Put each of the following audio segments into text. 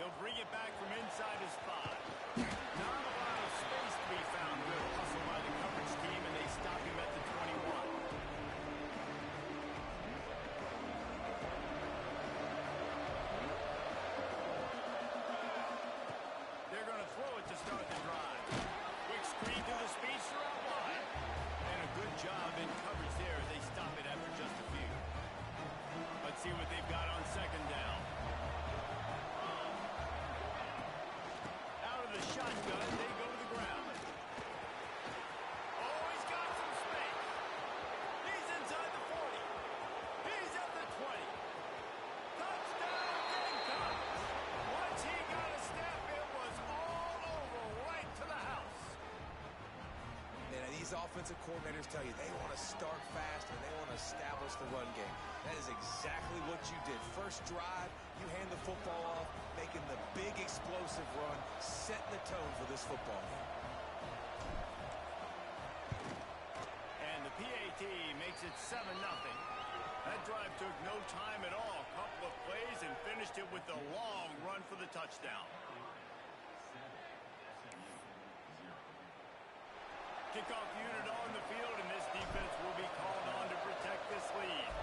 He'll bring it back from inside his 5. Not a lot of space to be found. Good hustle by the coverage team, and they stop him at the 21. They're going to throw it to start the drive. Quick screen to the speedster out wide. And a good job in coverage there. They stop it after just a few. Let's see what they've got on second down. Out of the shotgun, they go to the ground. Oh, he's got some space. He's inside the 40. He's at the 20. Touchdown, Gamecocks. Once he got a step, it was all over right to the house. And these offensive coordinators tell you they want to start fast and they want to establish the run game. That is exactly what you did. First drive, you hand the football off, making the big explosive run, setting the tone for this football game. And the PAT makes it 7-0. That drive took no time at all. Couple of plays and finished it with the long run for the touchdown. Kickoff unit on the field, and this defense will be called on to protect this lead.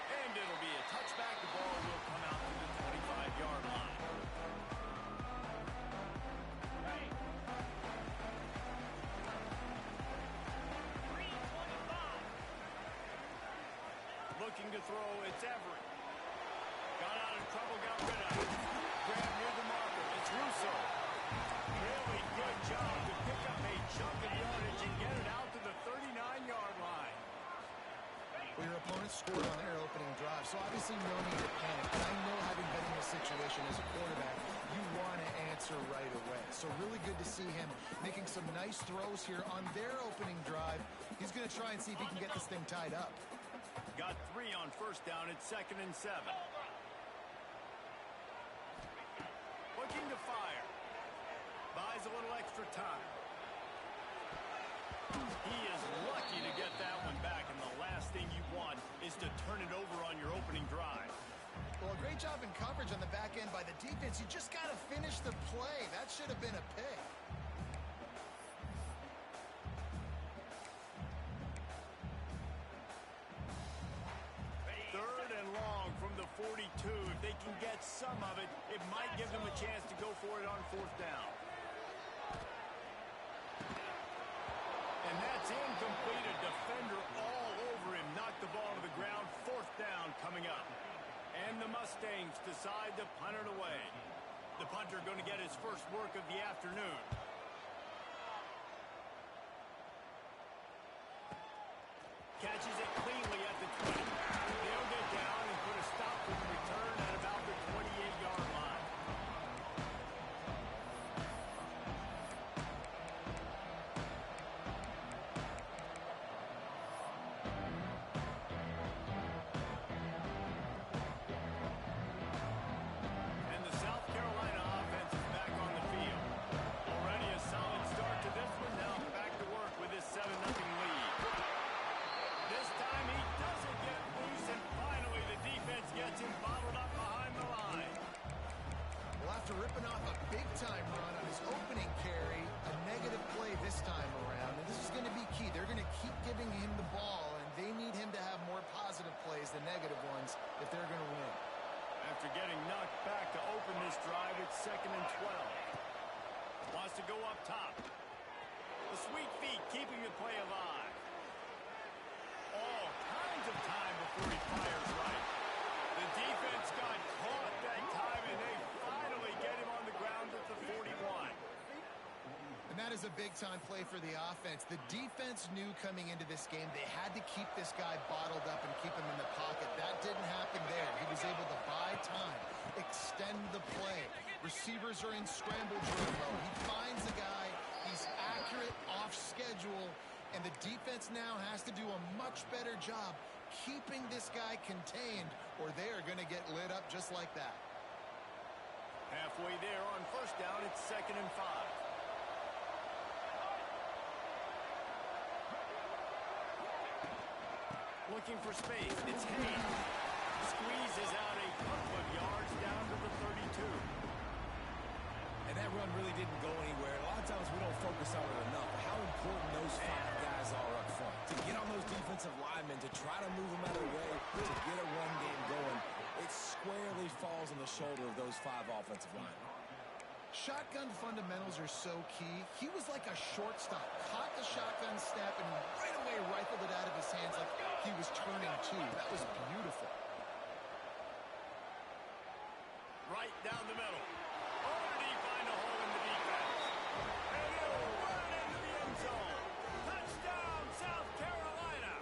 And it'll be a touchback. The ball will come out to the 25-yard line. Looking to throw, it's Everett. Got out of trouble, got rid of it. Grab near the marker, it's Russo. Really good job to pick up a chunk of yardage and get it out to the 39-yard line. Well, your opponent scored on their opening drive, so obviously no need to panic. But I know, having been in this situation as a quarterback, you want to answer right away. So really good to see him making some nice throws here on their opening drive. He's going to try and see if he can get this thing tied up. Got 3 on first down. It's 2nd and 7. Looking to fire. Buys a little extra time. He is lucky to get that one back, and the last thing you want is to turn it over on your opening drive. Well, a great job in coverage on the back end by the defense. You just got to finish the play. That should have been a pick. Third and long from the 42. If they can get some of it, it might give them a chance to go for it on 4th down. And that's incomplete. A defender all over him. Knocked the ball to the ground. 4th down coming up. And the Mustangs decide to punt it away. The punter going to get his first work of the afternoon. Catches it cleanly at the 20. They'll get down and put a stop to the return at about the 28-yard line. And the South Carolina offense is back on the field. Already a solid start to this one. Now back to work with his 7-0 lead. This time he doesn't get loose, and finally the defense gets him bottled up behind the line. Well, after ripping off a big-time run on his opening carry, a negative play this time around, and this is going to be key. They're going to keep giving him the ball, and they need him to have more positive plays than negative ones if they're going to win. After getting knocked back to open this drive, it's 2nd and 12. Wants to go up top. The sweet feet keeping the play alive. All kinds of time before he fires right. The defense got caught that time, and they finally get him on the ground at the 41. And that is a big-time play for the offense. The defense knew coming into this game they had to keep this guy bottled up and keep him in the pocket. That didn't happen there. He was able to buy time, extend the play. Receivers are in scramble drill mode. He finds the guy. He's accurate, off schedule. And the defense now has to do a much better job keeping this guy contained, or they are going to get lit up just like that. Halfway there on first down, it's 2nd and 5. looking for space. It's Hayes. Squeezes out a couple of yards down to the 32. And that run really didn't go anywhere. A lot of times we don't focus on it enough. How important those 5 guys are up front. To get on those defensive linemen, to try to move them out of the way, to get a run game going, it squarely falls on the shoulder of those 5 offensive linemen. Shotgun fundamentals are so key. He was like a shortstop. Caught the shotgun snap and right away rifled it out of his hands like he was turning two. That was beautiful. Right down the middle. Oh, did he find a hole in the defense? And he'll run into the end zone. Touchdown, South Carolina.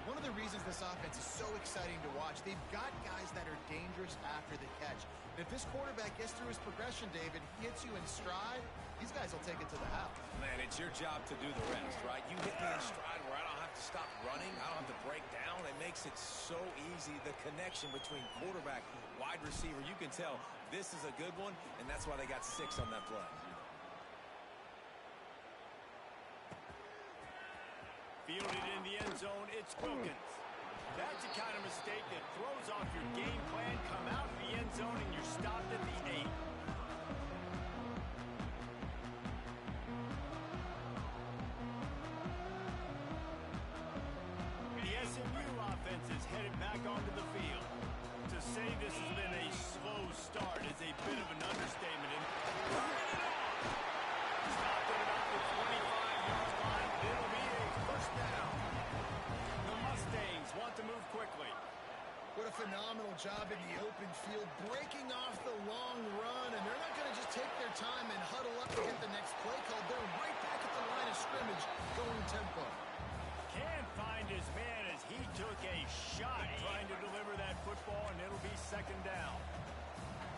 One of the reasons this offense is so exciting to watch, they've got guys that are dangerous after the catch. And if this quarterback gets through his progression, David, hits you in stride, these guys will take it to the house. Man, it's your job to do the rest, right? You hit me in stride where I don't have to stop running. I don't have to break down. It makes it so easy. The connection between quarterback, wide receiver, you can tell this is a good one, and that's why they got 6 on that play. Fielded in the end zone, it's Wilkins. That's the kind of mistake that throws off your game plan. Come out of the end zone and you're stopped at the 8. The SMU offense is headed back onto the field. To say this has been a slow start is a bit of an understatement. Stopped at about the 25-yard line. It'll be a first down. The Mustangs want to move quickly. What a phenomenal job in the open field, breaking off the long run, and they're not going to just take their time and huddle up to get the next play called. They're right back at the line of scrimmage, going tempo. Can't find his man as he took a shot trying to deliver that football, and it'll be second down.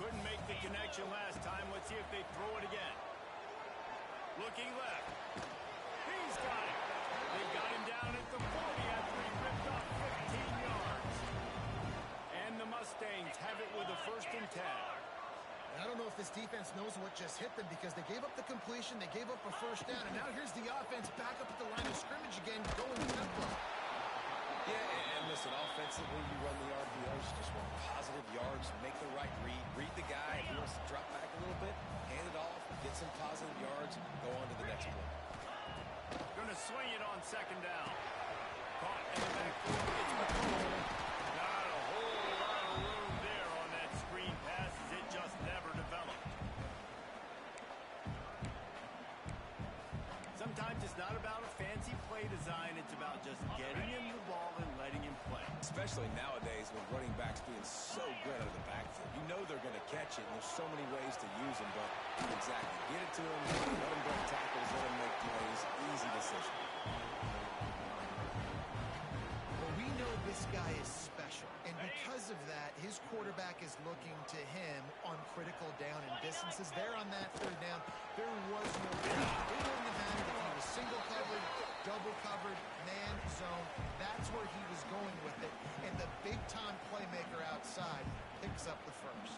Couldn't make the connection last time. Let's see if they throw it again. Looking left. He's got it. They got him down at the 40 after he ripped off 15 yards. And the Mustangs have it with a 1st and 10. I don't know if this defense knows what just hit them because they gave up the completion, they gave up a first down, and now here's the offense back up at the line of scrimmage again, going tempo. Yeah, and listen, offensively, you run the RPOs, just want positive yards, make the right read the guy. If he wants to drop back a little bit, hand it off, get some positive yards, go on to the next play. Going to swing it on 2nd down. Caught in the backfield. It's McCollum. Not a whole lot of room there on that screen pass as it just never developed. Sometimes it's not about a fancy play design. It's about just getting him the ball and letting him play. Especially nowadays with running backs being so good out of the backfield. You know they're going to catch it, and there's so many ways to use them, but exactly. Get it to them, let them break tackles, let them make plays. Easy decision. Well, we know this guy is special, and because of that, his quarterback is looking to him on critical down and distances. There on that 3rd down, there was no reason. It wouldn't have mattered if he was single covered, double covered, man zone. That's where he was going with it, and the big-time playmaker outside picks up the 1st.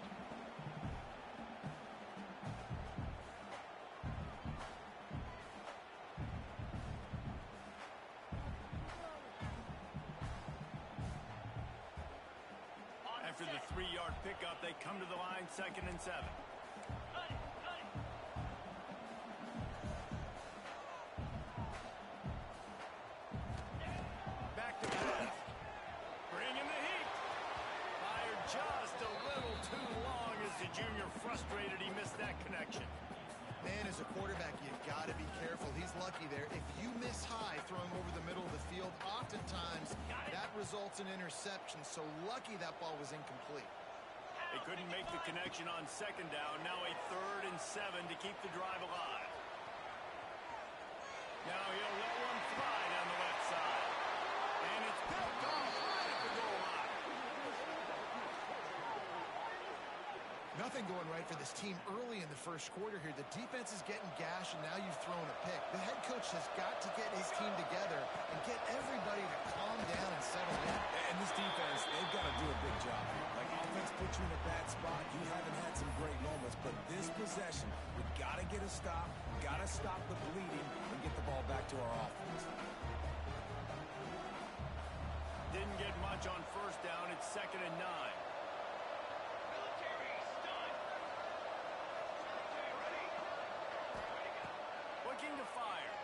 After the 3-yard pickup, they come to the line 2nd and 7. Back to pass. Bring in the heat. Fired just a little too long as the junior frustrated he missed that connection. Man, as a quarterback, you've got to be careful. He's lucky there. If you miss high throwing over the middle of the field, oftentimes that results in interception. So lucky that ball was incomplete. They couldn't make the connection on 2nd down. Now a 3rd and 7 to keep the drive alive. Now he'll let one fly down the left side. And it's picked off right at the goal line. Nothing going right for this team early in the 1st quarter here. The defense is getting gashed, and now you've thrown a pick. The head coach has got to get his team together and get everybody to calm down and settle in. And this defense, they've got to do a big job here. Like, offense put you in a bad spot. You haven't had some great moments, but this possession, we've got to get a stop, got to stop the bleeding, and get the ball back to our offense. second and 9. Looking to fire.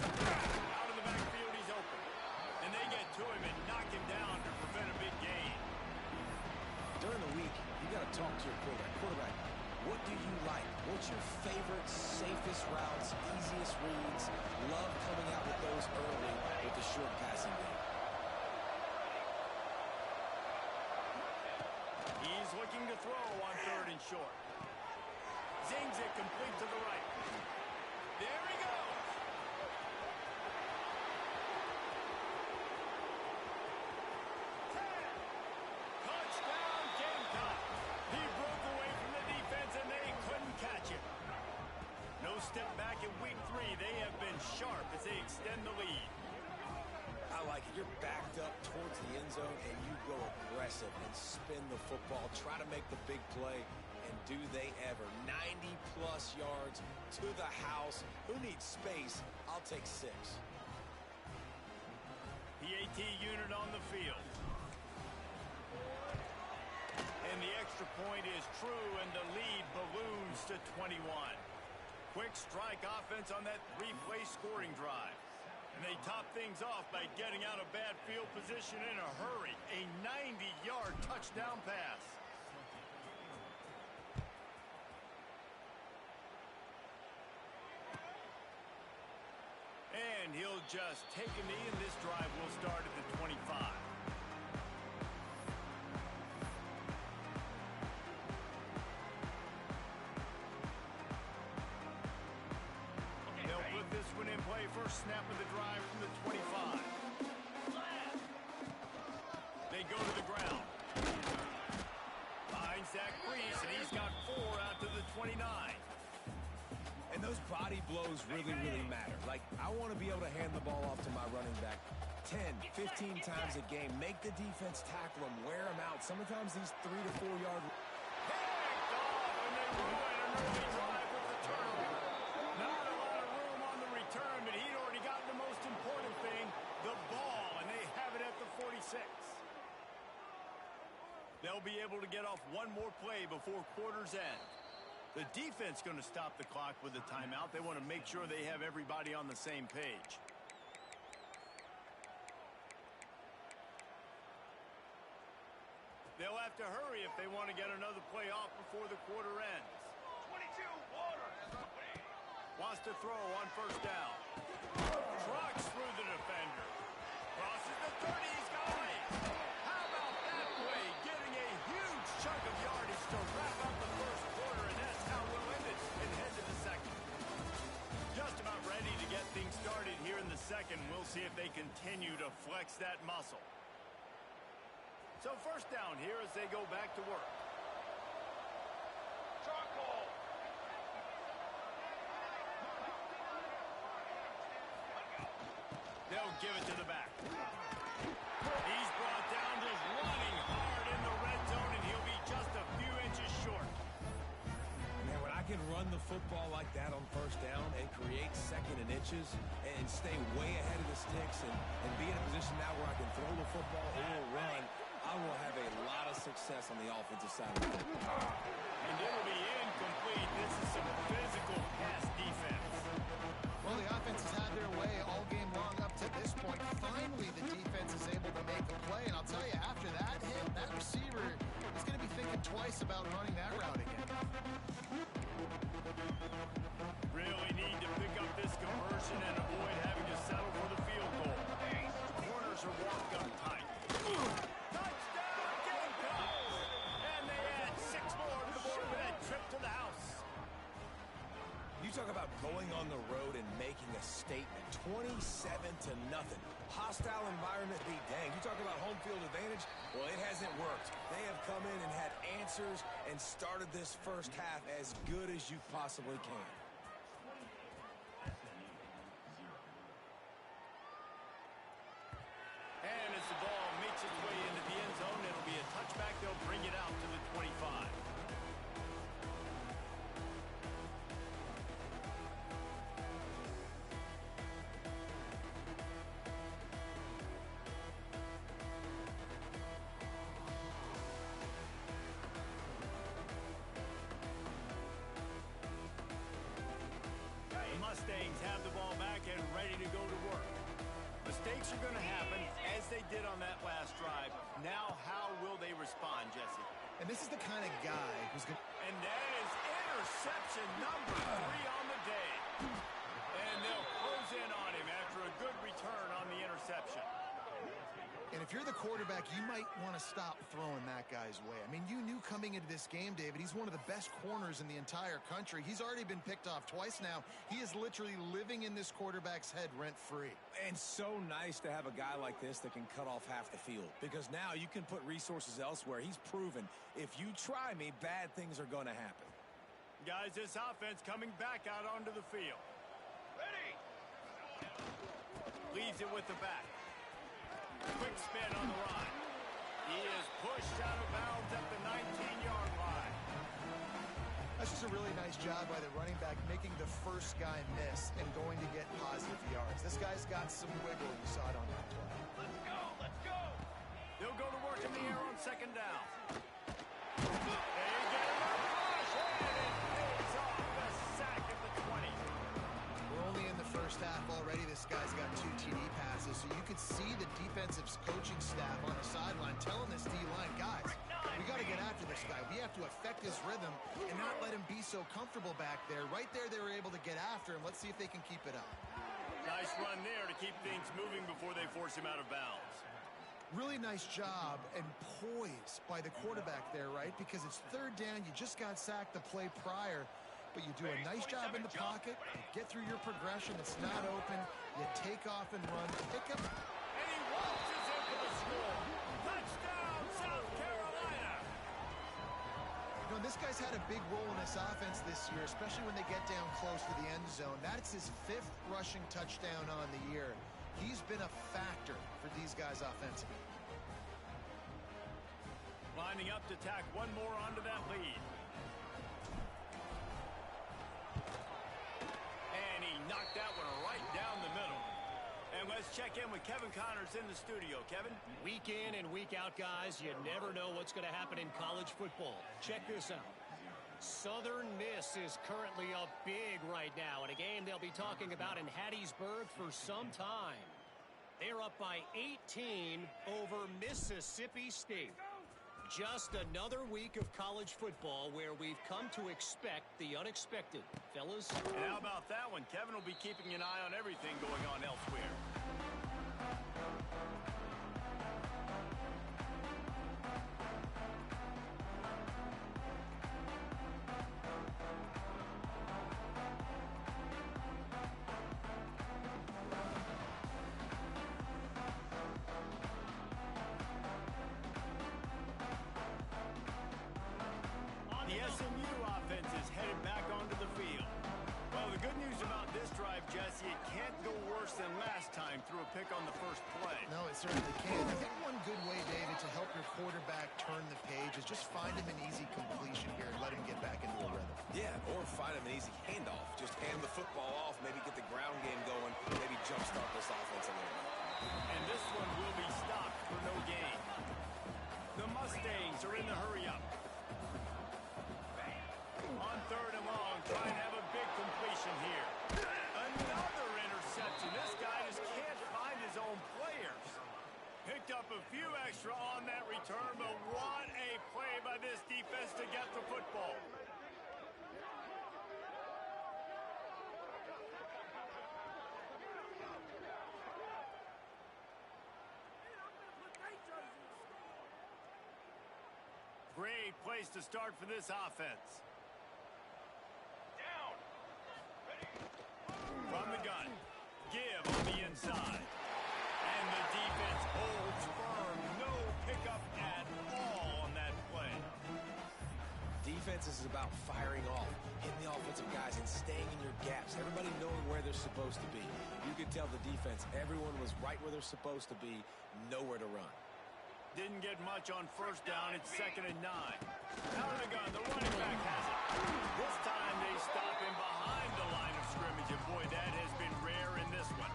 Out of the backfield, he's open. And they get to him and knock him down to prevent a big gain. During the week, you got to talk to your quarterback. Quarterback, what do you like? What's your favorite, safest routes, easiest reads? Love coming out with those early with the short passing game. He's looking to throw on 3rd and short. Zings it complete to the right. There he goes. Touchdown, Gamecock. He broke away from the defense and they couldn't catch him. No step back in week 3. They have been sharp as they extend the lead. I like it. You're backed up towards the end zone, and you go aggressive and spin the football. Try to make the big play, and do they ever. 90-plus yards to the house. Who needs space? I'll take 6. PAT unit on the field. And the extra point is true, and the lead balloons to 21. Quick strike offense on that 3-play scoring drive. And they top things off by getting out of bad field position in a hurry. A 90-yard touchdown pass. And he'll just take a knee, and this drive will start at the 25. This one in play, first snap of the drive from the 25. They go to the ground. Behind Zach Brees, and he's got 4 out to the 29. And those body blows really, really matter. Like, I want to be able to hand the ball off to my running back 10, 15 times a game. Make the defense tackle him, wear him out. Sometimes these 3 to 4 yard. Picked off, and they ruin an early drive with the turnover. Not a lot of room on the return, but he'd already gotten the most important thing, the ball, and they have it at the 46. They'll be able to get off one more play before quarter's end. The defense going to stop the clock with a timeout. They want to make sure they have everybody on the same page. They'll have to hurry if they want to get another play off before the quarter ends. 22, water. Wants to throw on first down. Trucks through the defender. Crosses the 30. He's got away. How about that play? Getting a huge chunk of yardage to wrap up the first quarter, and that's how we'll end it and head to the second. Just about ready to get things started here in the second. We'll see if they continue to flex that muscle. So first down here as they go back to work. Charcoal. They'll give it to the back. He's brought down, just running hard in the red zone, and he'll be just a few inches short. Man, when I can run the football like that on first down and create second and inches and stay way ahead of the sticks and be in a position now where I can throw the football or run, I will have a lot of success on the offensive side of the ball. And it'll be incomplete. This is some physical pass defense. Well, the offense has had their way all game long up to this point. Finally, the defense is able to make a play. And I'll tell you, after that hit, that receiver is going to be thinking twice about running that route again. Really need to pick up this conversion and avoid having to settle for the field goal. Corners are walked up tight. Touchdown, Gamecocks! And they add 6 more to the board with that trip to the house. You talk about going on the road and making a statement. 27-0. Hostile environment be dang. You talk about home field advantage? Well, it hasn't worked. They have come in and had answers and started this first half as good as you possibly can. And as the ball makes its way into the end zone, it'll be a touchback. They'll bring it out to the 25. and ready to go to work. Mistakes are going to happen, as they did on that last drive. Now, how will they respond, Jesse? And this is the kind of guy who's going to... And that is interception number 3 on the day. And they'll close in on him after a good return on the interception. And if you're the quarterback, you might want to stop throwing that guy's way. I mean, you knew coming into this game, David, he's one of the best corners in the entire country. He's already been picked off twice now. He is literally living in this quarterback's head rent-free. And so nice to have a guy like this that can cut off half the field, because now you can put resources elsewhere. He's proven if you try me, bad things are going to happen. Guys, this offense coming back out onto the field. Ready. Leaves it with the back. Quick spin on the run. He is pushed out of bounds at the 19-yard line. That's just a really nice job by the running back, making the first guy miss and going to get positive yards. This guy's got some wiggle. You saw it on that play. Let's go, let's go. They'll go to work in the air on second down. They get another rush, and it pays off the sack at the 20. We're only in the first half already. This guy's got 2 TD passes, so you could see the defensive coaching staff on the sideline telling this D-line, guys, we got to get after this guy. We have to affect his rhythm and not let him be so comfortable back there. Right there, they were able to get after him. Let's see if they can keep it up. Nice run there to keep things moving before they force him out of bounds. Really nice job and poise by the quarterback there, right? Because it's third down. You just got sacked the play prior. But you do a nice job in the pocket, you get through your progression, it's not open, you take off and run, pick him. And he launches in for the score. Touchdown, South Carolina! You know, this guy's had a big role in this offense this year, especially when they get down close to the end zone. That's his 5th rushing touchdown on the year. He's been a factor for these guys offensively. Lining up to tack one more onto that lead. And he knocked that one right down the middle. And let's check in with Kevin Connors in the studio. Kevin? Week in and week out, guys, you never know what's going to happen in college football. Check this out. Southern Miss is currently up big right now in a game they'll be talking about in Hattiesburg for some time. They're up by 18 over Mississippi State. Just another week of college football where we've come to expect the unexpected. Fellas? And how about that one? Kevin will be keeping an eye on everything going on elsewhere. The SMU offense is headed back onto the field. Well, the good news about this drive, Jesse, it can't go worse than last time through a pick on the first play. No, it certainly can't. I think one good way, David, to help your quarterback turn the page is just find him an easy completion here and let him get back into a rhythm. Yeah, or find him an easy handoff. Just hand the football off, maybe get the ground game going, maybe jumpstart this offense a little bit. And this one will be stopped for no gain. The Mustangs are in the hurry-up. On third and long, trying to have a big completion here. Another interception. This guy just can't find his own players. Picked up a few extra on that return, but what a play by this defense to get the football. Great place to start for this offense. From the gun, give on the inside. And the defense holds firm. No pickup at all on that play. Defense is about firing off, hitting the offensive guys, and staying in your gaps. Everybody knowing where they're supposed to be. You could tell the defense, everyone was right where they're supposed to be, nowhere to run. Didn't get much on first down. It's 2nd and 9. Out of the gun, the running back has it. This time they stop him behind the line of scrimmage, and boy, that has been rare in this one.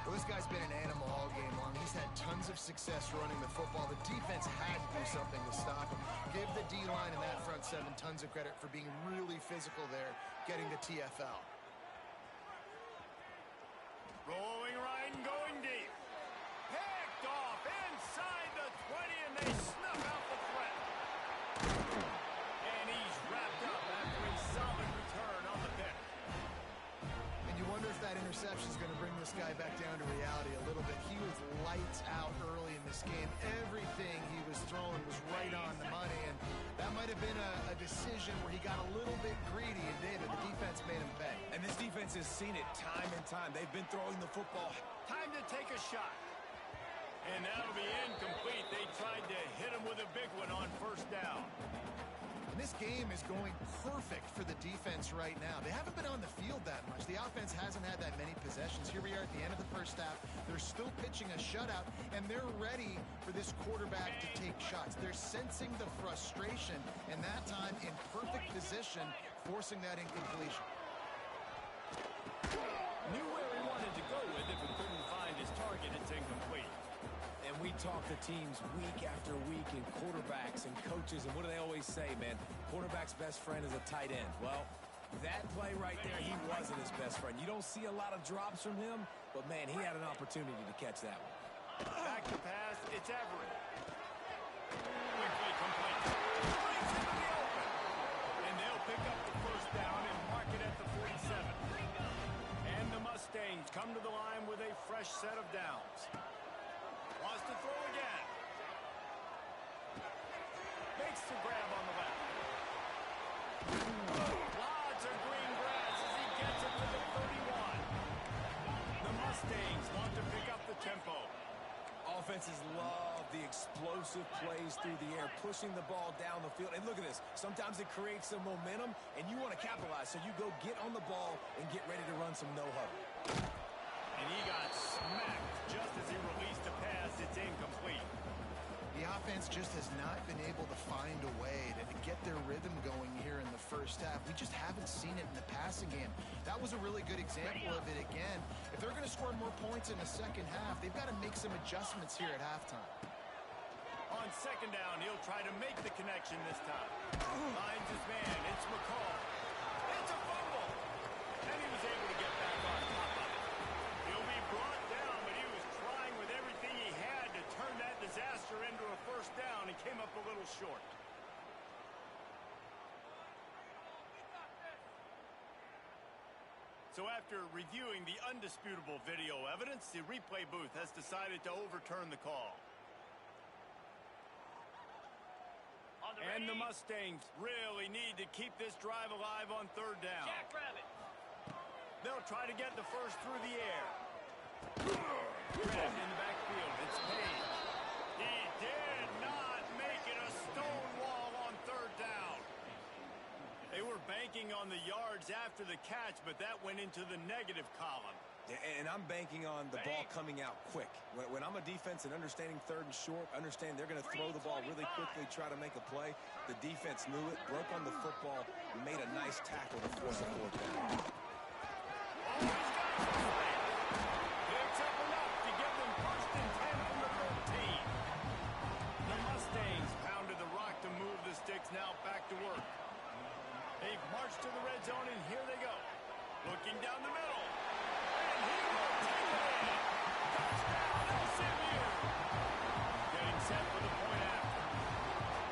Well, this guy's been an animal all game long. He's had tons of success running the football. The defense had to do something to stop him. Give the D-line and that front seven tons of credit for being really physical there, getting the TFL. Rolling right and going deep. Picked off inside the 20, and they snuff out the threat. And he's wrapped up after a solid return on the pick. And you wonder if that interception is going to bring this guy back down to reality a little bit. He was lights out early in this game. Everything he was throwing was right on the money, and that might have been a decision where he got a little bit greedy, and David, the defense made him pay. And this defense has seen it time and time. They've been throwing the football. Time to take a shot. And that'll be incomplete. They tried to hit him with a big one on first down. And this game is going perfect for the defense right now. They haven't been on the field that much. The offense hasn't had that many possessions. Here we are at the end of the first half. They're still pitching a shutout, and they're ready for this quarterback to take shots. They're sensing the frustration, and that time in perfect position, forcing that incompletion. Knew where he wanted to go with it, but couldn't find his target. It's incomplete. And we talk to teams week after week and quarterbacks and coaches, and what do they always say, man? Quarterback's best friend is a tight end. Well, that play right there, he wasn't his best friend. You don't see a lot of drops from him, but, man, he had an opportunity to catch that one. Back to pass, it's Everett. Quickly complete. Brings into the open. And they'll pick up the first down and mark it at the 47. And the Mustangs come to the line with a fresh set of downs. Wants to throw again. Makes the grab on the left. Lots of green grass as he gets it to the 31. The Mustangs want to pick up the tempo. Offenses love the explosive plays through the air, pushing the ball down the field. And look at this. Sometimes it creates some momentum, and you want to capitalize. So you go get on the ball and get ready to run some no-huddle. And he got smacked just as he released the pass. It's incomplete. The offense just has not been able to find a way to get their rhythm going here in the first half. We just haven't seen it in the passing game. That was a really good example of it again. If they're going to score more points in the second half, they've got to make some adjustments here at halftime. On second down, he'll try to make the connection this time. Finds his man. It's McCall. It's a fumble. And he was able to get back on top of it. He'll be brought down, but he was trying with everything he had to turn that disaster into a first down and came up a little short. So after reviewing the undisputable video evidence, the replay booth has decided to overturn the call. And the Mustangs really need to keep this drive alive on third down. They'll try to get the first through the air. Grabbed in the backfield. It's Page. He did not make it a stone wall on third down. They were banking on the yards after the catch, but that went into the negative column. And I'm banking on the ball coming out quick. When I'm a defense and understanding third and short, understand they're going to throw the ball really quickly, try to make a play. The defense knew it, broke on the football, and made a nice tackle to force a fourth down. Picks up enough to give them first and 10 from the 13. The Mustangs pounded the rock to move the sticks now back to work. They've marched to the red zone, and here they go. Looking down the middle. And he will take it in. Touchdown, SMU. Getting set for the point after.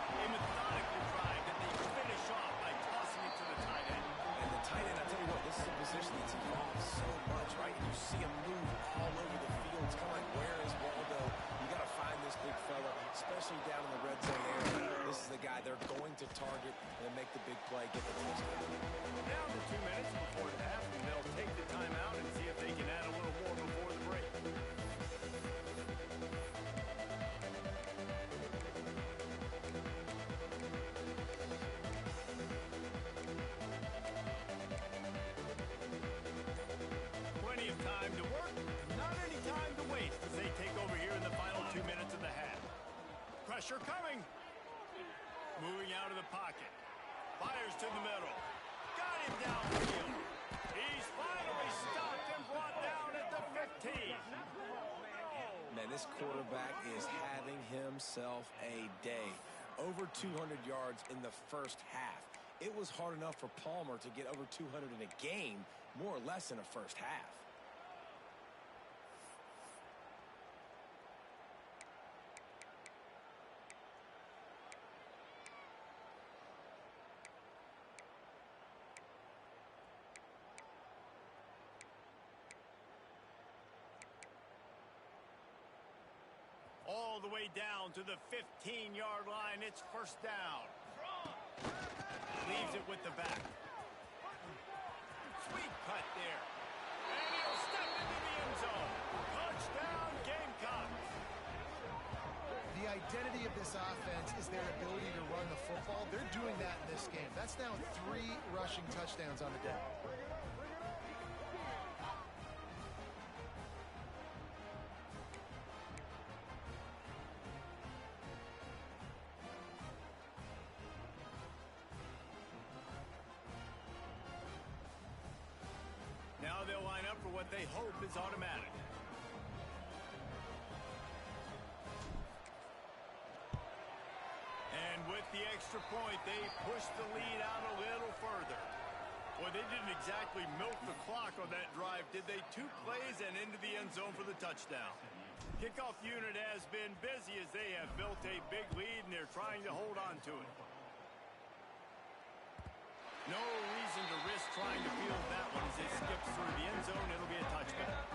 A methodical drive that they finish off by tossing it to the tight end. And the tight end, I tell you what, this is a position that's evolved so much, right? You see him move all over the field. It's kind of like, where is Waldo? You got to find this big fella, especially down in the red zone area. This is the guy they're going to target and make the big play, get the touchdown. Down to 2 minutes before the half, and they'll take the timeout and see if they can add a little more before the break. Plenty of time to work, not any time to waste as they take over here in the final 2 minutes of the half. Pressure coming. Moving out of the pocket. Fires to the middle. Got him downfield. He's finally stopped and brought down at the 15. Man, this quarterback is having himself a day. Over 200 yards in the first half. It was hard enough for Palmer to get over 200 in a game, more or less in a first half. the way down to the 15-yard line. It's first down. Leaves it with the back. Sweet cut there. And he'll step into the end zone. Touchdown, Gamecocks. The identity of this offense is their ability to run the football. They're doing that in this game. That's now 3 rushing touchdowns on the day. Now they'll line up for what they hope is automatic. And with the extra point, they push the lead out a little further. Well, they didn't exactly milk the clock on that drive, did they? 2 plays and into the end zone for the touchdown. Kickoff unit has been busy as they have built a big lead, and they're trying to hold on to it. No reason to risk trying to field that one as it skips through the end zone. It'll be a touchback.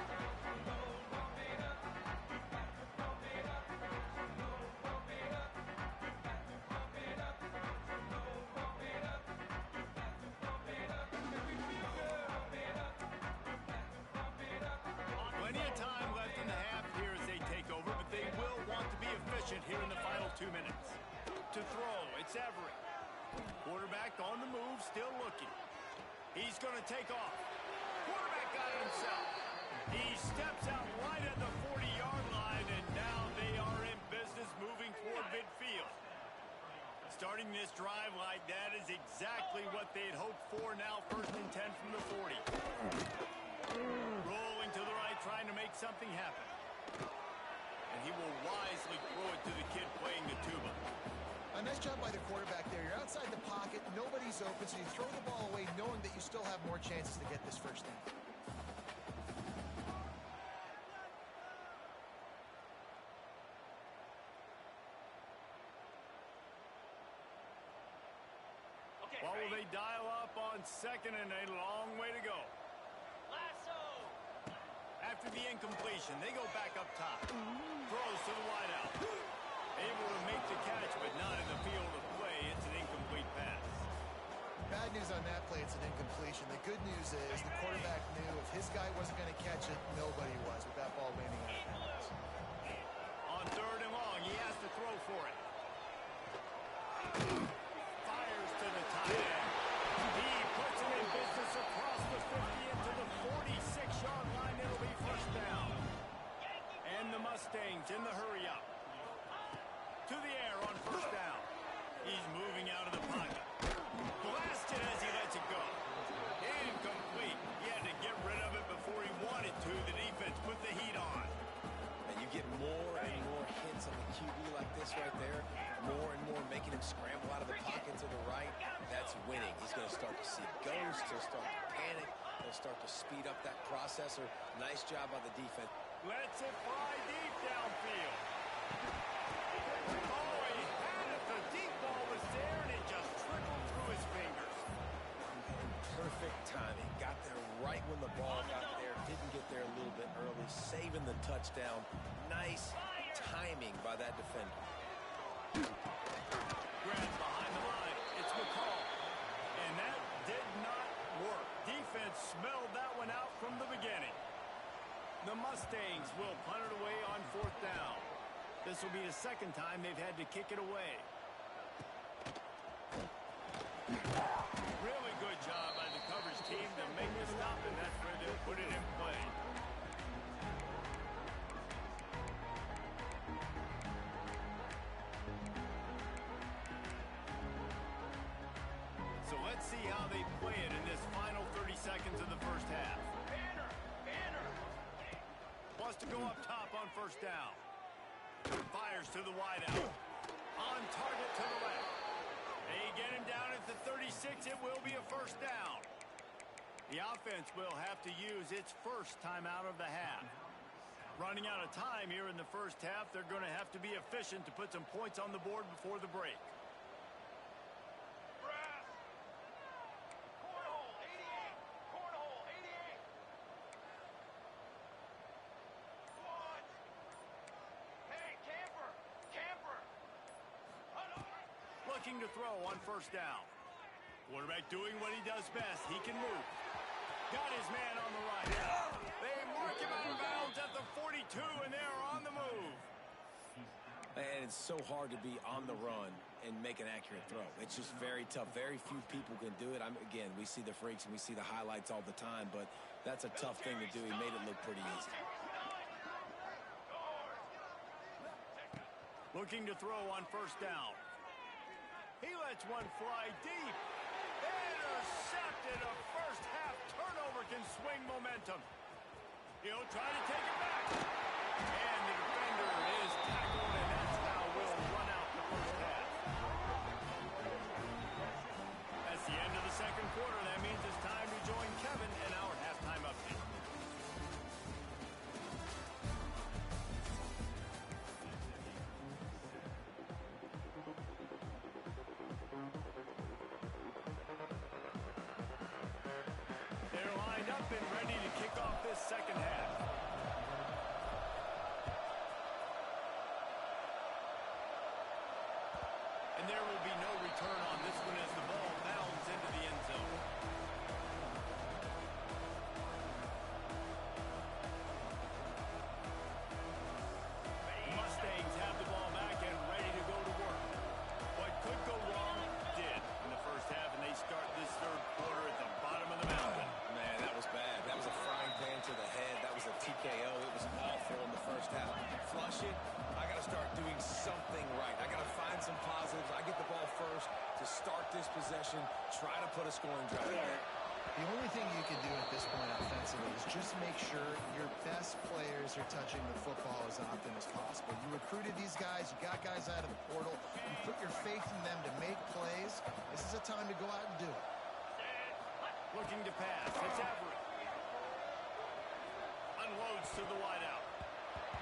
Plenty of time left in the half here as they take over, but they will want to be efficient here in the final 2 minutes. To throw, it's Everett. Quarterback on the move, still looking. He's going to take off. Quarterback got it himself. He steps out right at the 40-yard line, and now they are in business moving toward midfield. Starting this drive like that is exactly what they'd hoped for. Now 1st and 10 from the 40. Rolling to the right, trying to make something happen. And he will wisely throw it to the kid playing the tuba. A nice job by the quarterback there. You're outside the pocket, nobody's open, so you throw the ball away knowing that you still have more chances to get this first down. Well, will they dial up on 2nd and a long way to go? After the incompletion, they go back up top. Throws to the wideout. Able to make the catch, but not in the field of play. It's an incomplete pass. Bad news on that play, it's an incompletion. The good news is the quarterback knew if his guy wasn't going to catch it, nobody was with that ball landing out of bounds. On 3rd and long, he has to throw for it. Fires to the tight end. He puts him in business across the 50 into the 46-yard line. It'll be first down. And the Mustangs in the hurry-up. To the air on first down. He's moving out of the pocket. Blasted as he lets it go. Incomplete. He had to get rid of it before he wanted to. The defense put the heat on. And you get more and more hits on the QB like this right there. More and more making him scramble out of the pocket to the right. That's winning. He's going to start to see ghosts. He'll start to panic. He'll start to speed up that processor. Nice job by the defense. Lets it fly deep downfield. Oh, he had it. The deep ball was there, and it just trickled through his fingers. Perfect timing. Got there right when the ball got there. Didn't get there a little bit early. Saving the touchdown. Nice timing by that defender. Grabs behind the line. It's McCall. And that did not work. Defense smelled that one out from the beginning. The Mustangs will punt it away on 4th down. This will be the 2nd time they've had to kick it away. Really good job by the coverage team to make the stop, and that's where they'll put it in play. So let's see how they play it in this final 30 seconds of the first half. Wants to go up top on first down. Fires to the wideout. On target to the left. They get him down at the 36. It will be a first down. The offense will have to use its first timeout of the half. Running out of time here in the first half, they're going to have to be efficient to put some points on the board before the break. Looking to throw on first down. Quarterback doing what he does best. He can move. Got his man on the right. They mark him out of bounds at the 42, and they're on the move. And it's so hard to be on the run and make an accurate throw. It's just very tough. Very few people can do it. Again, we see the freaks and we see the highlights all the time, but that's a tough thing to do. He made it look pretty easy. Looking to throw on first down. He lets one fly deep. Intercepted. A first half turnover can swing momentum. He'll try to take it back. And the defender is tackled, and that's how we'll run out the first half. That's the end of the second quarter. That means it's time to join Kevin in our halftime update. They're lined up and ready to kick off this second half. And there will be no return on this one as the ball bounds into the end zone. Mustangs have the ball back and ready to go to work. What could go wrong did in the first half, and they start this third quarter at the bottom of the mountain. Man, that was bad. That was a frying pan to the head. That was a TKO. It was awful in the first half. Flush it. I got to start doing something right. I got to find some positives. I get the ball first to start this possession, try to put a scoring drive in there. The only thing you can do at this point offensively is just make sure your best players are touching the football as often as possible. You recruited these guys. You got guys out of the portal. You put your faith in them to make plays. This is a time to go out and do it. Looking to pass. It's Everett. Unloads to the wideout.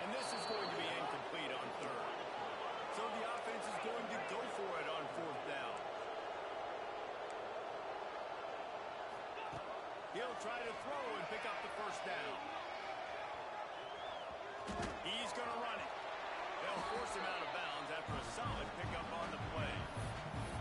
And this is going to be incomplete on third. So the offense is going to go for it on fourth down. He'll try to throw and pick up the first down. He's going to run it. They'll force him out of bounds after a solid pickup on the play.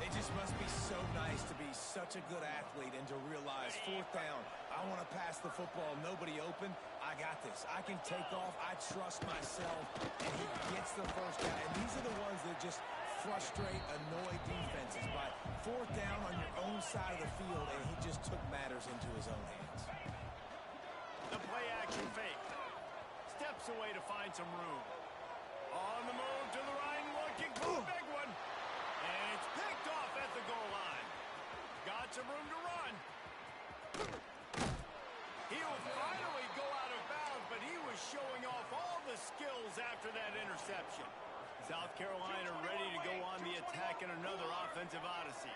It just must be so nice to be such a good athlete and to realize fourth down, I want to pass the football, nobody open, I got this. I can take off, I trust myself, and he gets the first down. And these are the ones that just frustrate, annoy defenses by fourth down on your own side of the field, and he just took matters into his own hands. The play action fake. Steps away to find some room. On the move to the right, looking for a big one. And it's picked off at the goal line. Got some room to run. He'll finally go out of bounds, but he was showing off all the skills after that interception. South Carolina ready to go on the attack in another offensive odyssey.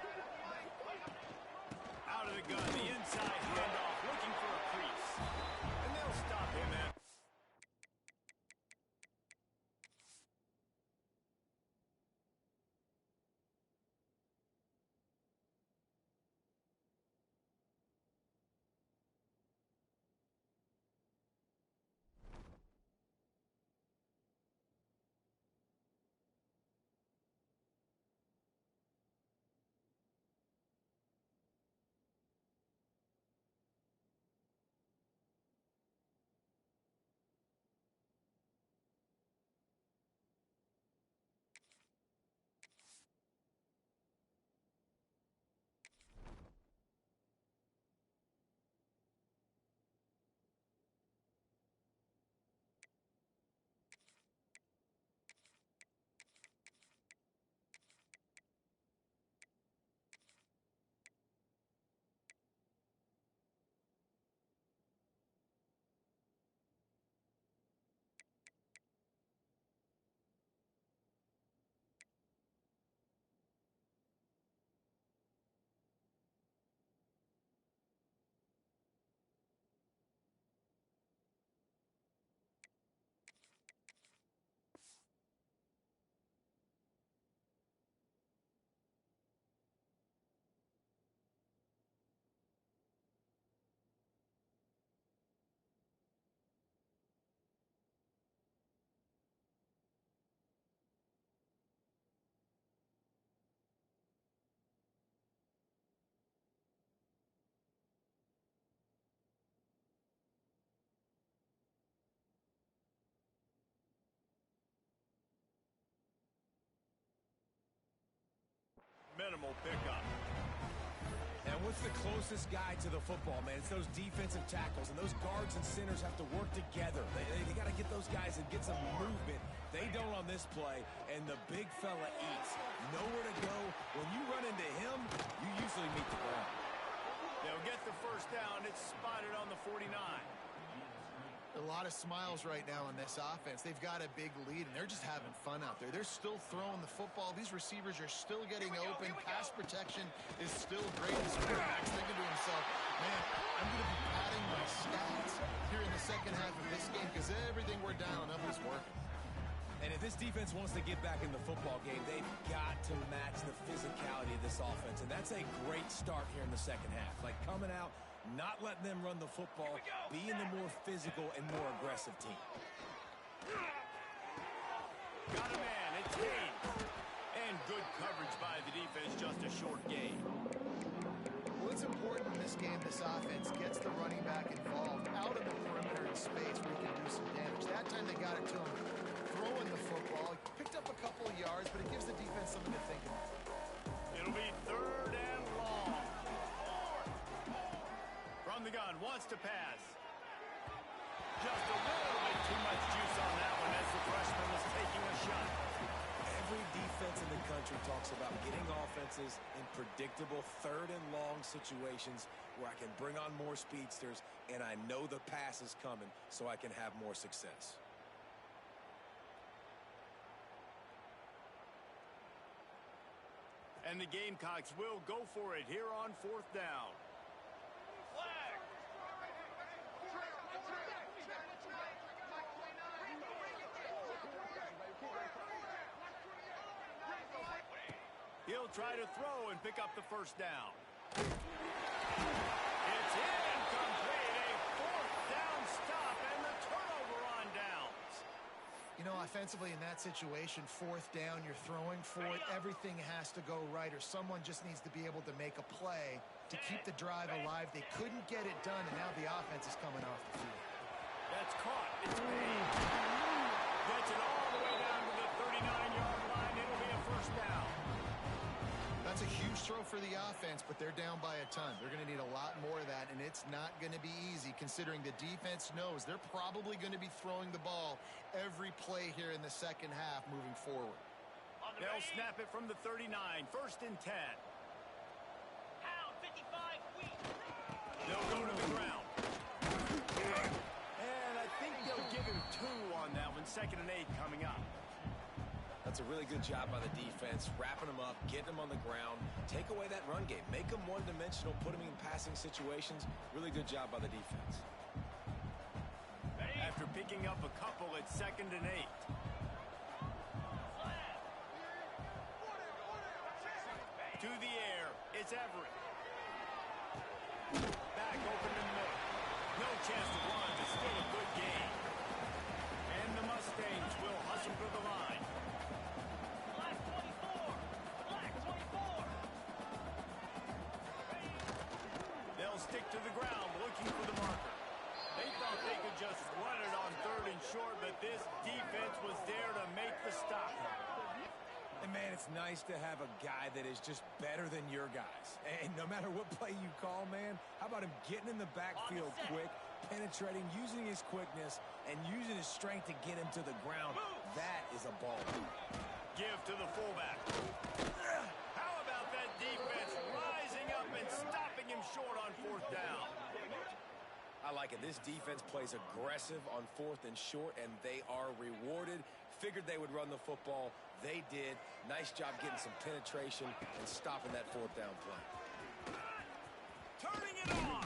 Out of the gun, the inside handoff, looking for a crease. And they'll stop him at what's the closest guy to the football, man? It's those defensive tackles, and those guards and centers have to work together. They got to get those guys and get some movement. They don't on this play, and the big fella eats. Nowhere to go. When you run into him, you usually meet the ground. They'll get the first down. It's spotted on the 49. A lot of smiles right now in this offense. They've got a big lead, and they're just having fun out there. They're still throwing the football. These receivers are still getting open. Pass protection is still great. This quarterback's thinking to himself, man, I'm going to be padding my stats here in the second half of this game because everything we're dialing up is working. And if this defense wants to get back in the football game, they've got to match the physicality of this offense. And that's a great start here in the second half. Like coming out, not letting them run the football, being the more physical and more aggressive team. Got a man, it's Kane. And good coverage by the defense, just a short gain. Well, it's important in this game, this offense gets the running back involved out of the perimeter in space where he can do some damage. That time they got it to him throwing the football. Picked up a couple of yards, but it gives the defense something to think about. It'll be 3rd and long. From the gun, wants to pass. Just a little bit too much juice on that one as the freshman was taking a shot. Every defense in the country talks about getting offenses in predictable 3rd and long situations where I can bring on more speedsters and I know the pass is coming so I can have more success. And the Gamecocks will go for it here on 4th down. He'll try to throw and pick up the first down. It's incomplete. A 4th down stop and the turnover on downs. You know, offensively in that situation, 4th down, you're throwing for it. Everything has to go right, or someone just needs to be able to make a play to keep the drive alive. They couldn't get it done, and now the offense is coming off the field. That's caught. It's Payne. Gets it all the way down to the 39-yard line. It'll be a first down. That's a huge throw for the offense, but they're down by a ton. They're going to need a lot more of that, and it's not going to be easy considering the defense knows they're probably going to be throwing the ball every play here in the second half moving forward. They'll snap it from the 39, 1st and 10. They'll go to the ground. And I think they'll give him 2 on that one, 2nd and 8 coming up. That's a really good job by the defense, wrapping them up, getting them on the ground, take away that run game, make them one-dimensional, put them in passing situations. Really good job by the defense. After picking up a couple, it's 2nd and 8. To the air, it's Everett. Back open in the middle. No chance to run, but still a good game. And the Mustangs will hustle for the line. They'll stick to the ground, looking for the marker. They thought they could just run it on 3rd and short, but this defense was there to make the stop. And, man, it's nice to have a guy that is just better than your guys. And no matter what play you call, man, how about him getting in the backfield quick, penetrating, using his quickness, and using his strength to get him to the ground. That is a ball. Give to the fullback. How about that defense rising up and stopping him short on 4th down? I like it. This defense plays aggressive on 4th and short, and they are rewarded. Figured they would run the football. They did. Nice job getting some penetration and stopping that 4th down play. Turning it on.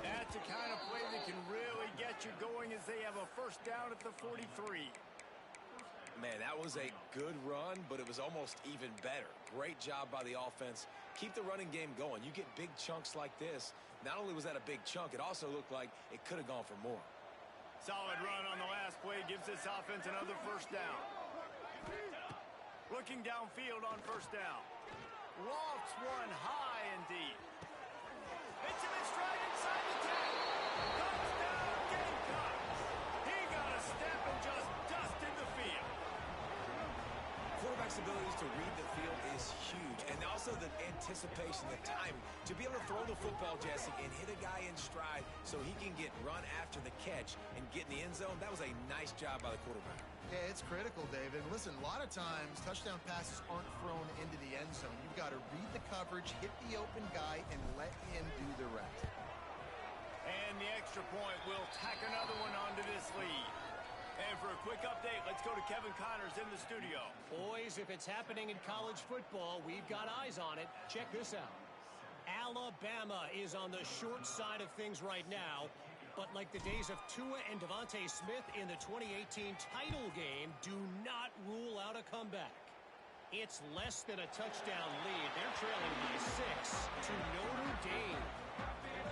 That's the kind of play that can really get you going as they have a first down at the 43. Man, that was a good run, but it was almost even better. Great job by the offense. Keep the running game going. You get big chunks like this. Not only was that a big chunk, it also looked like it could have gone for more. Solid run on the last play gives this offense another first down. Looking downfield on first down. Lofts one high and deep. Hits him in stride inside the 10. Touchdown Gamecocks. He got a step and just dusted the field. Quarterbacks abilities to read the field is huge. And also the anticipation, the timing. To be able to throw the football, Jesse, and hit a guy in stride so he can get run after the catch and get in the end zone, that was a nice job by the quarterback. Yeah, it's critical, David. Listen, a lot of times touchdown passes aren't thrown into the end zone. You've got to read the coverage, hit the open guy, and let him do the rest. And the extra point will tack another one onto this lead. And for a quick update, let's go to Kevin Connors in the studio. Boys, if it's happening in college football, we've got eyes on it. Check this out. Alabama is on the short side of things right now. But like the days of Tua and Devontae Smith in the 2018 title game, do not rule out a comeback. It's less than a touchdown lead. They're trailing by 6 to Notre Dame.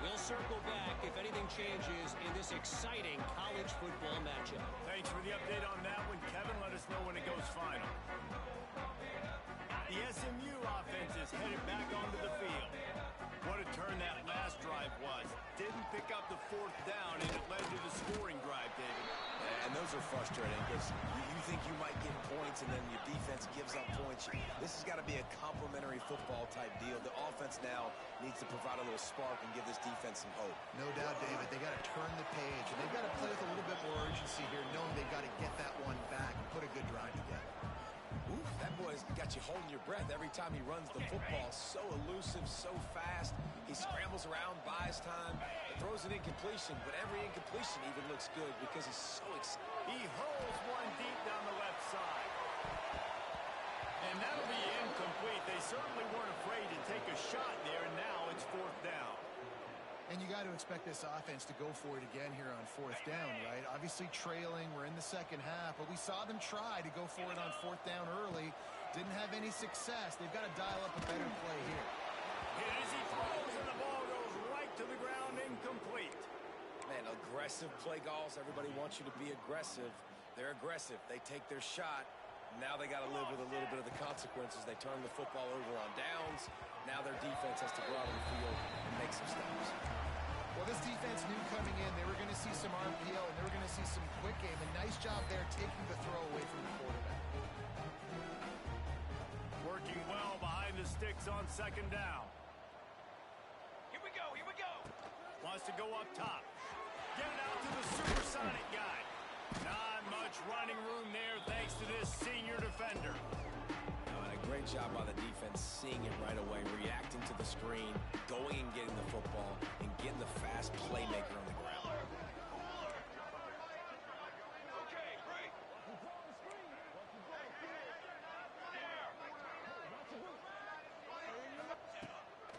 We'll circle back if anything changes in this exciting college football matchup. Thanks for the update on that one, Kevin. Let us know when it goes final. The SMU offense is headed back onto the field. What a turn that last drive was. Didn't pick up the fourth down, and it led to the scoring drive, David. And those are frustrating because you think you might get points, and then your defense gives up points. This has got to be a complementary football type deal. The offense now needs to provide a little spark and give this defense some hope. No doubt, David. They got to turn the page, and they've got to play with a little bit more urgency here, knowing they've got to get that one back and put a good drive together. Ooh, that boy's got you holding your breath every time he runs the football. So elusive, so fast. He scrambles around, buys time, throws an incompletion, but every incompletion even looks good because he's so excited. He hurls one deep down the left side. And that'll be incomplete. They certainly weren't afraid to take a shot there, and now it's fourth down. And you got to expect this offense to go for it again here on fourth down, right? Obviously trailing, we're in the second half, but we saw them try to go for it on fourth down early. Didn't have any success. They've got to dial up a better play here. Hit as he throws, and the ball goes right to the ground, incomplete. Man, aggressive play calls. Everybody wants you to be aggressive. They're aggressive. They take their shot. Now they got to live with a little bit of the consequences. They turn the football over on downs. Now their defense has to go out on the field and make some stops. Well, this defense knew coming in they were going to see some RPO and they were going to see some quick game. A nice job there taking the throw away from the quarterback. Working well behind the sticks on second down. Here we go, here we go. Wants to go up top. Get it out to the supersonic guy. Not much running room there thanks to this senior defender. A great job by the defense, seeing it right away, reacting to the screen, going and getting the football, and getting the fast playmaker on the ground. Okay, great.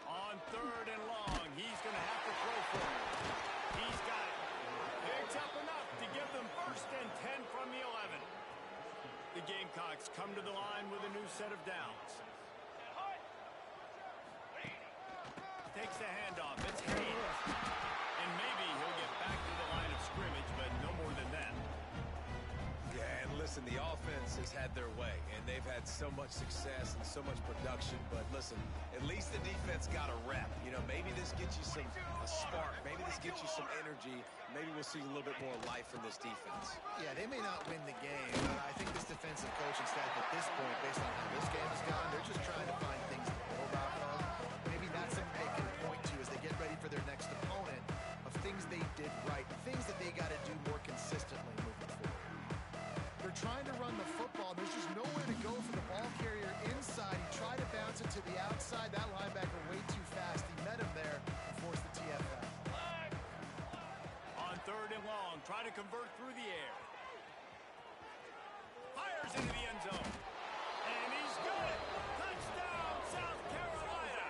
On third and long, he's going to have to throw for it. He's got it. Picks up enough to give them first and 10 from the 11. The Gamecocks come to the line with a new set of downs. Takes the handoff. It's Hayes. And maybe he'll get back to the line of scrimmage, but no more than that. Yeah, and listen, the offense has had their way, and they've had so much success and so much production. But listen, at least the defense got a rep. You know, maybe this gets you a spark. Maybe this gets you some energy. Maybe we'll see a little bit more life from this defense. Yeah, they may not win the game, but I think this defensive coaching staff at this point, based on how this game has gone, they're just trying to find things to build off of. Maybe that's something they can point to as they get ready for their next opponent of things they did right, things that they got to do more consistently moving forward. They're trying to run the football. There's just nowhere to go for the ball carrier inside. He tried to bounce it to the outside. That linebacker way too fast. He met him there and forced the TFL. On third and long, try to convert through the air. Fires into the end zone. And he's got it. Touchdown, South Carolina.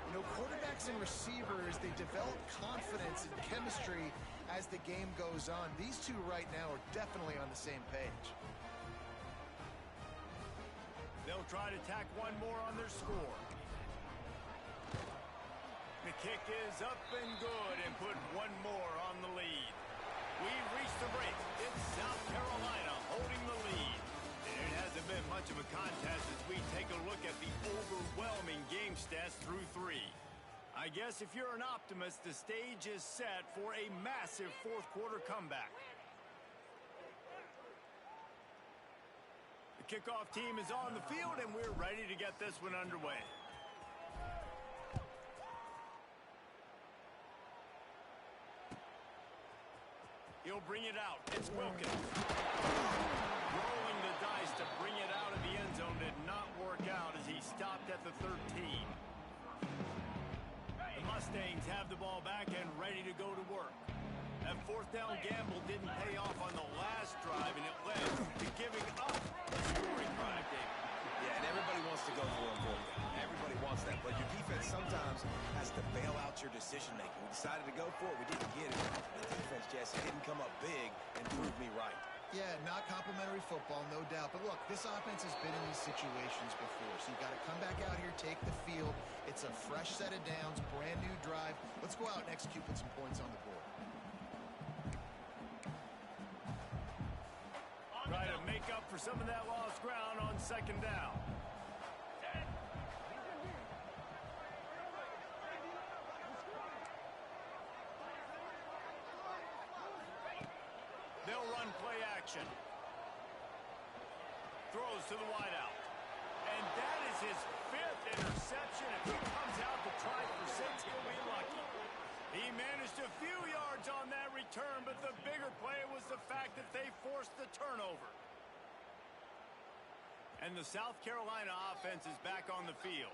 You know, quarterbacks and receivers, they develop confidence and chemistry as the game goes on. These two right now are definitely on the same page. They'll try to tack one more on their score. The kick is up and good and put one more on the lead. We've reached the break. It's South Carolina holding the lead. And it hasn't been much of a contest as we take a look at the overwhelming game stats through three. I guess if you're an optimist, the stage is set for a massive fourth quarter comeback. The kickoff team is on the field, and we're ready to get this one underway. He'll bring it out. It's Wilkins. Rolling the dice to bring it out of the end zone did not work out as he stopped at the 13. The Mustangs have the ball back and ready to go to work. That fourth down gamble didn't pay off on the last drive, and it led to giving up a scoring drive, David. Yeah, and everybody wants to go for a goal. Everybody wants that, but your defense sometimes has to bail out your decision-making. We decided to go for it. We didn't get it. The defense, Jesse, didn't come up big and prove me right. Yeah, not complimentary football, no doubt. But look, this offense has been in these situations before, so you've got to come back out here, take the field. It's a fresh set of downs, brand new drive. Let's go out and execute, put some points on the board. Try to make up for some of that lost ground on second down. They'll run play action. Throws to the wideout. And that is his 5th interception. If he comes out to try for 6, he'll be lucky. He managed a few yards on that return, but the bigger play was the fact that they forced the turnover. And the South Carolina offense is back on the field.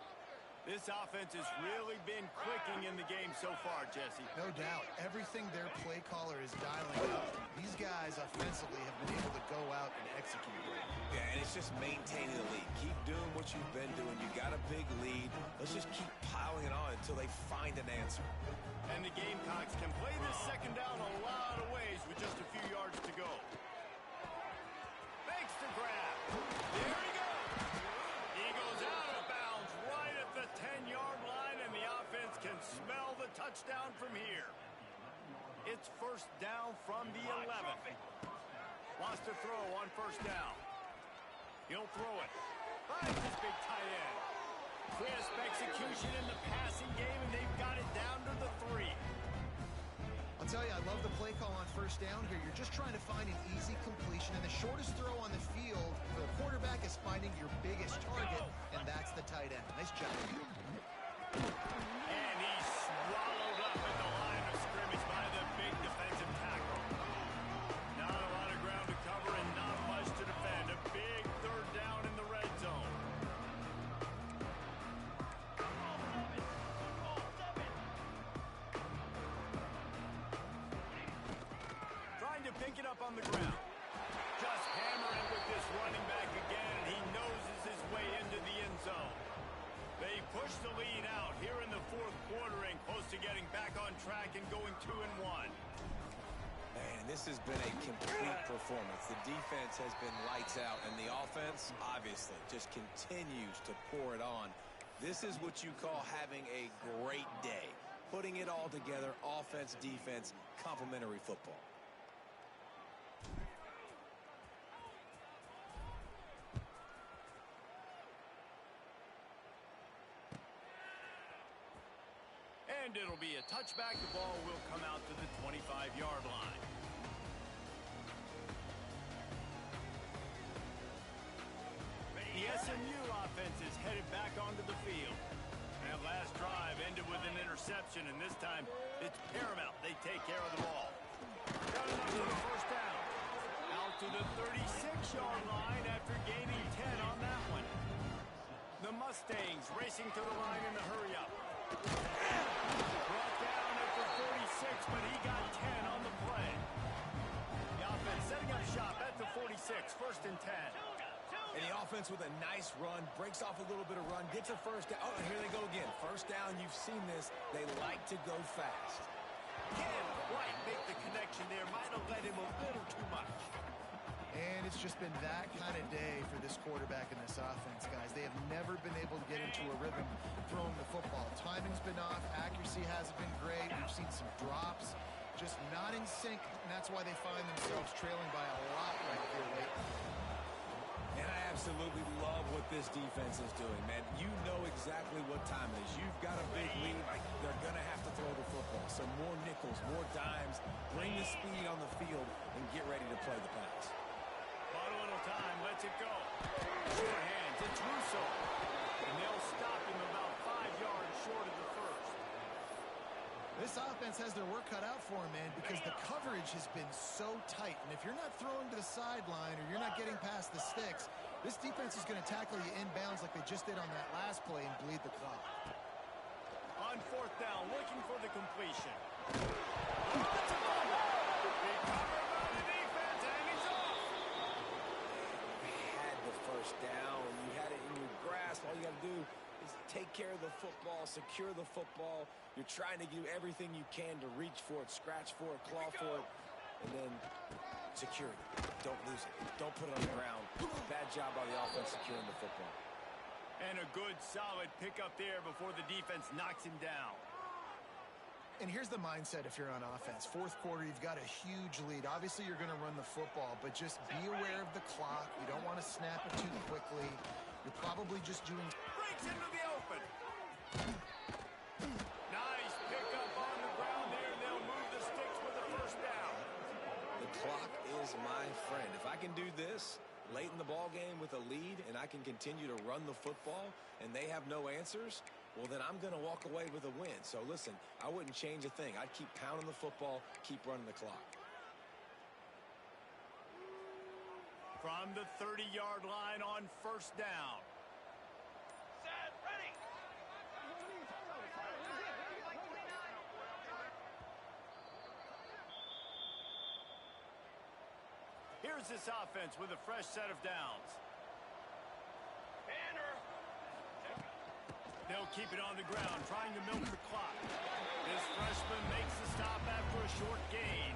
This offense has really been clicking in the game so far, Jesse. No doubt. Everything their play caller is dialing up. These guys offensively have been able to go out and execute. Yeah, and it's just maintaining the lead. Keep doing what you've been doing. You got a big lead. Let's just keep piling it on until they find an answer. And the Gamecocks can play this second down a lot of ways with just a few yards to go. Makes the grab. There he goes. He goes out of bounds right at the 10-yard line, and the offense can smell the touchdown from here. It's first down from the 11. Wants to throw on first down. He'll throw it. Finds his big tight end. Crisp execution in the passing game, and they've got it down to the 3. I'll tell you, I love the play call on first down here. You're just trying to find an easy completion, and the shortest throw on the field for a quarterback is finding your biggest target, and that's the tight end. Nice job. And he's swallowed up at the line of scrimmage by the big defensive tackle. Not a lot of ground to cover and not much to defend. A big third down in the red zone. Trying to pick it up on the ground. Just hammering with this running back again, and he noses his way into the end zone. They push the lead out here in the fourth quarter and close to getting back on track and going 2-1. Man, this has been a complete performance. The defense has been lights out, and the offense, obviously, just continues to pour it on. This is what you call having a great day. Putting it all together, offense, defense, complementary football. And it'll be a touchback. The ball will come out to the 25-yard line. The SMU offense is headed back onto the field. That last drive ended with an interception, and this time it's paramount they take care of the ball. Got enough for the first down. Out to the 36-yard line after gaining 10 on that one. The Mustangs racing to the line in the hurry-up. Brought down at the 46, but he got 10 on the play. The offense setting up shop at the 46, first and 10. And the offense with a nice run, breaks off a little bit of run, gets a first down. Oh, and here they go again. First down, you've seen this. They like to go fast. Can't quite make the connection there. Might have led him a little too much. And it's just been that kind of day for this quarterback and this offense, guys. They have never been able to get into a rhythm throwing the football. Timing's been off. Accuracy hasn't been great. We've seen some drops. Just not in sync, and that's why they find themselves trailing by a lot right here lately. And I absolutely love what this defense is doing, man. You know exactly what time it is. You've got a big lead. They're going to have to throw the football. So more nickels, more dimes. Bring the speed on the field and get ready to play the pass. Bottle little time, lets it go. Forehands, it's Russo. And they'll stop him about 5 yards short of the first. This offense has their work cut out for them, man, because the coverage has been so tight. And if you're not throwing to the sideline or you're not getting past the sticks, this defense is going to tackle you inbounds like they just did on that last play and bleed the clock. On fourth down, looking for the completion. Lots of fumble. Recovered by the defense, and he's off. You had the first down. You had it in your grasp. All you got to do is take care of the football, secure the football. You're trying to do everything you can to reach for it, scratch for it, claw for it, and then secure it. Don't lose it. Don't put it on the ground. Bad job by the offense securing the football. And a good, solid pickup there before the defense knocks him down. And here's the mindset if you're on offense. Fourth quarter, you've got a huge lead. Obviously, you're going to run the football, but just be aware of the clock. You don't want to snap it too quickly. You're probably just doing... Breaks into the open. Nice pickup on the ground there. They'll move the sticks with the first down. The clock is my friend. If I can do this late in the ball game with a lead and I can continue to run the football and they have no answers, well, then I'm going to walk away with a win. So, listen, I wouldn't change a thing. I'd keep pounding the football, keep running the clock. From the 30-yard line on first down. Set, ready. Here's this offense with a fresh set of downs. Banner. They'll keep it on the ground, trying to milk the clock. This freshman makes the stop after a short gain.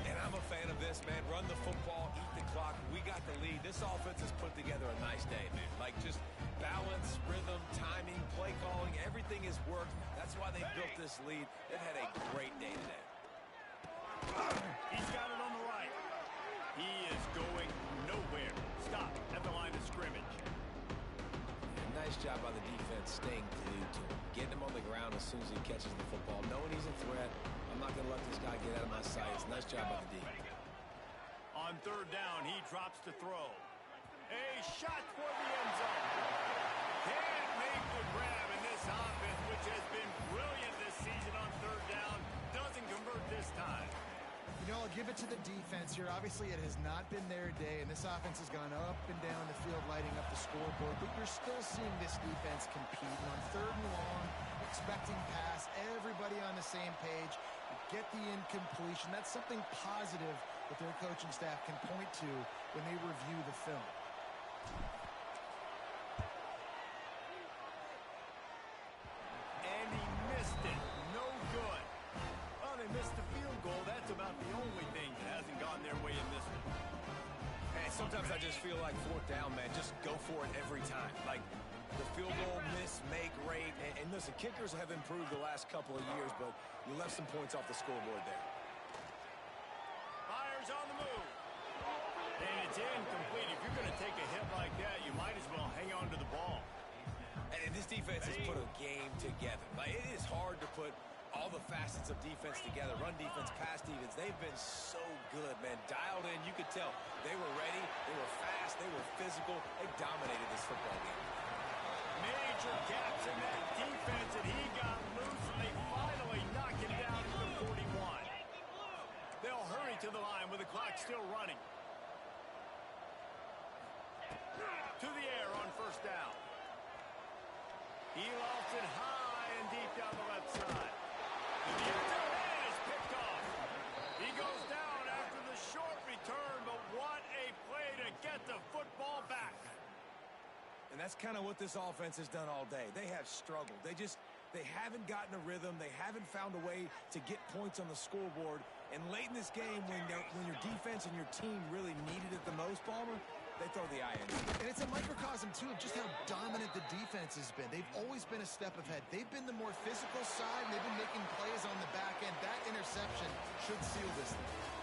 And I'm a fan of this, man. Run the football, eat the clock. We got the lead. This offense has put together a nice day, man. Like, just balance, rhythm, timing, play calling, everything has worked. That's why they built this lead. They've had a great day today. He's got it on the right. He is going nowhere. Stop at the line of scrimmage. Nice job by the defense staying glued to him. Getting him on the ground as soon as he catches the football. Knowing he's a threat. I'm not going to let this guy get out of my sights. Nice job by the D. On third down, he drops to throw. A shot for the end zone. Can't make the grab, in this offense, which has been brilliant this season on third down, doesn't convert this time. You know, I'll give it to the defense here. Obviously, it has not been their day, and this offense has gone up and down the field lighting up the scoreboard, but you're still seeing this defense compete. And on third and long, expecting pass, everybody on the same page, get the incompletion. That's something positive that their coaching staff can point to when they review the film. And he missed it. No good. Well, they missed the field goal. That's about the only thing that hasn't gone their way in this one. And sometimes I just feel like fourth down, man, just go for it every time. Like, the field goal miss, make rate. And listen, kickers have improved the last couple of years, but you left some points off the scoreboard there. Fires on the move. And it's incomplete. If you're going to take a hit like that, you might as well hang on to the ball. And this defense has put a game together. Like, it is hard to put all the facets of defense together. Run defense, pass defense. They've been so good, man. Dialed in. You could tell they were ready. They were fast. They were physical. They dominated this football game. Major gaps in that defense, and he got loose, and they finally knock him down to the 41. They'll hurry to the line with the clock still running. To the air on first down. He lofts it high and deep down the left side. The end zone is picked off. He goes down after the short return, but what a play to get the football back. And that's kind of what this offense has done all day. They have struggled. They haven't gotten a rhythm. They haven't found a way to get points on the scoreboard. And late in this game, when your defense and your team really needed it the most, Palmer, they throw the eye in. And it's a microcosm, too, of just how dominant the defense has been. They've always been a step ahead. They've been the more physical side, and they've been making plays on the back end. That interception should seal this thing.